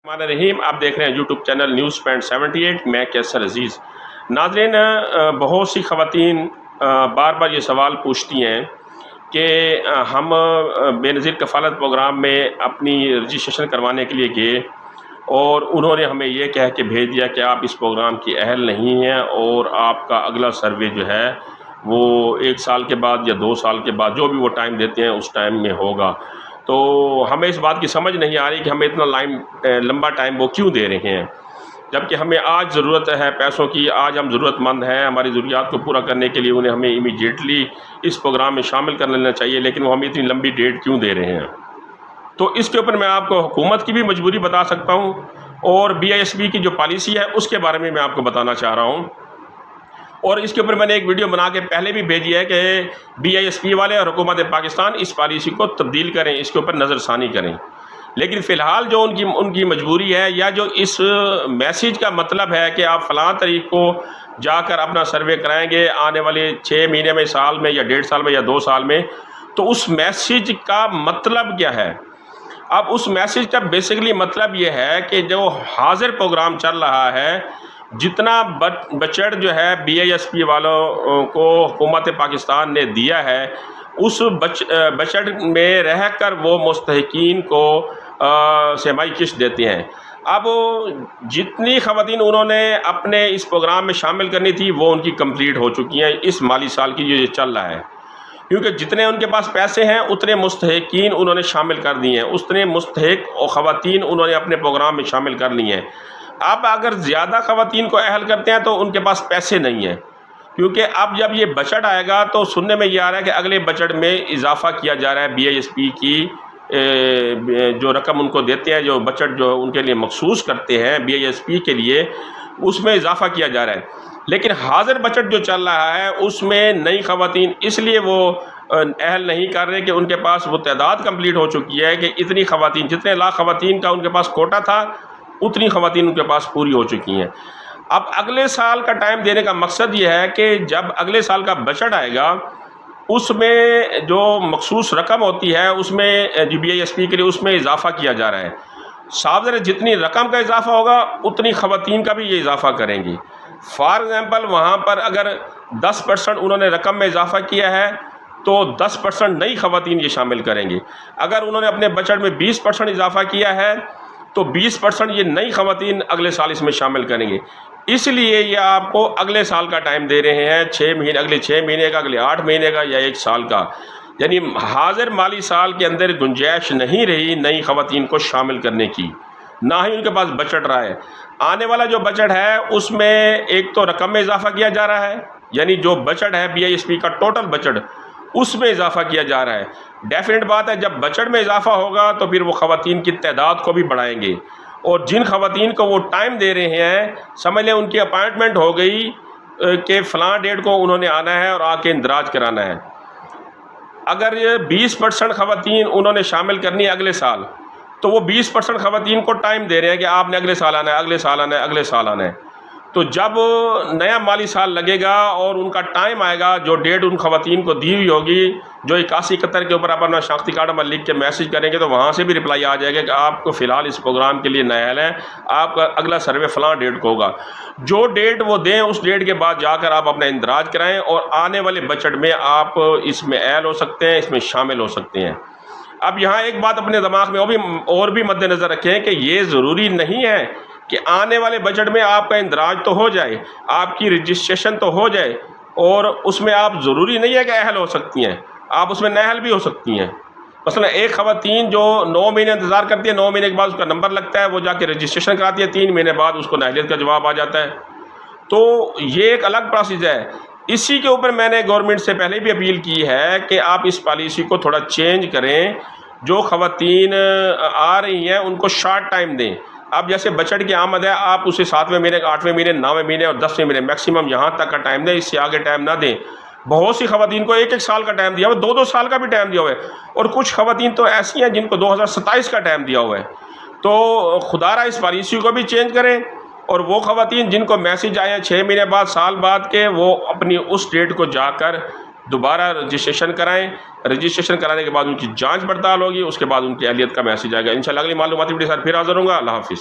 रहीम, आप देख रहे हैं यूट्यूब चैनल न्यूज़ पॉइंट 78। मैं कैसर अजीज़। नाज़रीन, बहुत सी ख़वातीन बार बार ये सवाल पूछती हैं कि हम बेनज़ीर कफ़ालत प्रोग्राम में अपनी रजिस्ट्रेशन करवाने के लिए गए और उन्होंने हमें ये कह के भेज दिया कि आप इस प्रोग्राम की अहल नहीं हैं और आपका अगला सर्वे जो है वो 1 साल के बाद या 2 साल के बाद, जो भी वो टाइम देते हैं उस टाइम में होगा। तो हमें इस बात की समझ नहीं आ रही कि हमें इतना लंबा टाइम वो क्यों दे रहे हैं, जबकि हमें आज ज़रूरत है पैसों की। आज हम ज़रूरतमंद हैं, हमारी ज़रूरियात को पूरा करने के लिए उन्हें हमें इमीडिएटली इस प्रोग्राम में शामिल कर लेना चाहिए, लेकिन वो हमें इतनी लंबी डेट क्यों दे रहे हैं। तो इसके ऊपर मैं आपको हुकूमत की भी मजबूरी बता सकता हूँ और BISP की जो पॉलिसी है उसके बारे में मैं आपको बताना चाह रहा हूँ। और इसके ऊपर मैंने एक वीडियो बना के पहले भी भेजी है कि BISP वाले और हुकूमत पाकिस्तान इस पॉलिसी को तब्दील करें, इसके ऊपर नज़रसानी करें। लेकिन फ़िलहाल जो उनकी मजबूरी है, या जो इस मैसेज का मतलब है कि आप फ़लाँ तारीख को जाकर अपना सर्वे कराएंगे आने वाले 6 महीने में, साल में, या 1.5 साल में, या 2 साल में, तो उस मैसेज का मतलब क्या है? अब उस मैसेज का बेसिकली मतलब ये है कि जो हाज़िर प्रोग्राम चल रहा है, जितना बजट जो है BISP वालों को हुकूमत पाकिस्तान ने दिया है, उस बजट में रह कर वो मुस्तहिकीन को सेमाई किश्त देते हैं। अब जितनी ख़वातीन उन्होंने अपने इस प्रोग्राम में शामिल करनी थी वो उनकी कंप्लीट हो चुकी हैं इस माली साल की जो ये चल रहा है, क्योंकि जितने उनके पास पैसे हैं उतने मुस्तहिकीन उन्होंने शामिल कर दिए हैं, उतने मुस्तहिक और ख़वातीन उन्होंने अपने प्रोग्राम में शामिल कर लिए हैं। अब अगर ज़्यादा ख़वातीन को अहल करते हैं तो उनके पास पैसे नहीं हैं, क्योंकि अब जब ये बजट आएगा तो सुनने में ये आ रहा है कि अगले बजट में इजाफ़ा किया जा रहा है। BISP की जो रकम उनको देते हैं, जो बजट जो उनके लिए मखसूस करते हैं BISP के लिए, उसमें इजाफ़ा किया जा रहा है। लेकिन हाज़िर बजट जो चल रहा है उसमें नई ख़वातीन इसलिए वो अहल नहीं कर रहे कि उनके पास वो तादाद कंप्लीट हो चुकी है कि इतनी ख़वातीन, जितने लाख ख़वातीन का उनके पास कोटा था, उतनी ख़वातीन उनके पास पूरी हो चुकी हैं। अब अगले साल का टाइम देने का मकसद ये है कि जब अगले साल का बजट आएगा उसमें जो मखसूस रकम होती है उसमें जो BISP के लिए उसमें इजाफ़ा किया जा रहा है। साफ ज़रा जितनी रकम का इजाफ़ा होगा उतनी ख़वातीन का भी ये इजाफ़ा करेंगी। फॉर एग्ज़ाम्पल, वहाँ पर अगर 10% उन्होंने रकम में इजाफ़ा किया है तो 10% नई ख़वातीन ये शामिल करेंगी। अगर उन्होंने अपने बजट में 20% इजाफ़ा किया है तो 20% ये नई ख़वातीन अगले साल इसमें शामिल करेंगे। इसलिए ये आपको अगले साल का टाइम दे रहे हैं, 6 महीने, अगले 6 महीने का, अगले 8 महीने का, या 1 साल का। यानी हाज़िर माली साल के अंदर गुंजाइश नहीं रही नई ख़वातीन को शामिल करने की, ना ही उनके पास बजट रहा है। आने वाला जो बजट है उसमें एक तो रकम में इजाफ़ा किया जा रहा है, यानी जो बजट है BISP का टोटल बजट उसमें इजाफ़ा किया जा रहा है। डेफिनेट बात है, जब बजट में इजाफ़ा होगा तो फिर वो ख़वातीन की तादाद को भी बढ़ाएंगे, और जिन ख़वातीन को वो टाइम दे रहे हैं, समझ लें उनकी अपॉइंटमेंट हो गई कि फ़लाँ डेट को उन्होंने आना है और आके इंदराज कराना है। अगर ये 20% ख़वातीन उन्होंने शामिल करनी है अगले साल, तो वो 20% ख़वातीन को टाइम दे रहे हैं कि आपने अगले साल आना है, अगले साल आना है, अगले साल आना है। तो जब नया माली साल लगेगा और उनका टाइम आएगा, जो डेट उन ख़वातीन को दी हुई होगी, जो 8171 के ऊपर आप अपना शनाख्ती कार्ड नंबर लिख के मैसेज करेंगे तो वहाँ से भी रिप्लाई आ जाएगा कि आपको फ़िलहाल इस प्रोग्राम के लिए नाअहल है, आपका अगला सर्वे फ़लाँ डेट को होगा। जो डेट वो दें उस डेट के बाद जाकर आप अपना इंदराज कराएँ और आने वाले बजट में आप इसमें अहल हो सकते हैं, इसमें शामिल हो सकते हैं। अब यहाँ एक बात अपने दिमाग में और भी मद्देनज़र रखें कि ये ज़रूरी नहीं है कि आने वाले बजट में आपका इंदराज तो हो जाए, आपकी रजिस्ट्रेशन तो हो जाए, और उसमें आप ज़रूरी नहीं है कि अहल हो सकती हैं, आप उसमें नाअहल भी हो सकती हैं। मसलन एक ख़वातीन जो 9 महीने इंतज़ार करती है, 9 महीने के बाद उसका नंबर लगता है, वो जाके रजिस्ट्रेशन कराती है, 3 महीने बाद उसको नाअहलियत का जवाब आ जाता है। तो ये एक अलग प्रोसेस है। इसी के ऊपर मैंने गवर्नमेंट से पहले भी अपील की है कि आप इस पॉलिसी को थोड़ा चेंज करें। जो ख़वातीन आ रही हैं उनको शॉर्ट टाइम दें। अब जैसे बजट की आमद है, आप उसे 7वें महीने, 8वें महीने, 9वें महीने और 10वें महीने मैक्सिमम यहाँ तक का टाइम दें, इससे आगे टाइम ना दें। बहुत सी ख़वातीन को 1-1 साल का टाइम दिया हुआ है, 2-2 साल का भी टाइम दिया हुआ है, और कुछ ख़वातीन तो ऐसी हैं जिनको 2027 का टाइम दिया हुआ है। तो खुदारा इस पॉलिसी को भी चेंज करें, और वो ख़वातीन जिनको मैसेज आए हैं 6 महीने बाद, साल बाद के, वो अपनी उस डेट को जाकर दोबारा रजिस्ट्रेशन कराएं। रजिस्ट्रेशन कराने के बाद उनकी जांच पड़ताल होगी, उसके बाद उनकी अहलियत का मैसेज आएगा। इंशाल्लाह अगली मालूमाती वीडियो के साथ फिर हाज़िर होऊंगा। अल्लाह हाफ़िज़।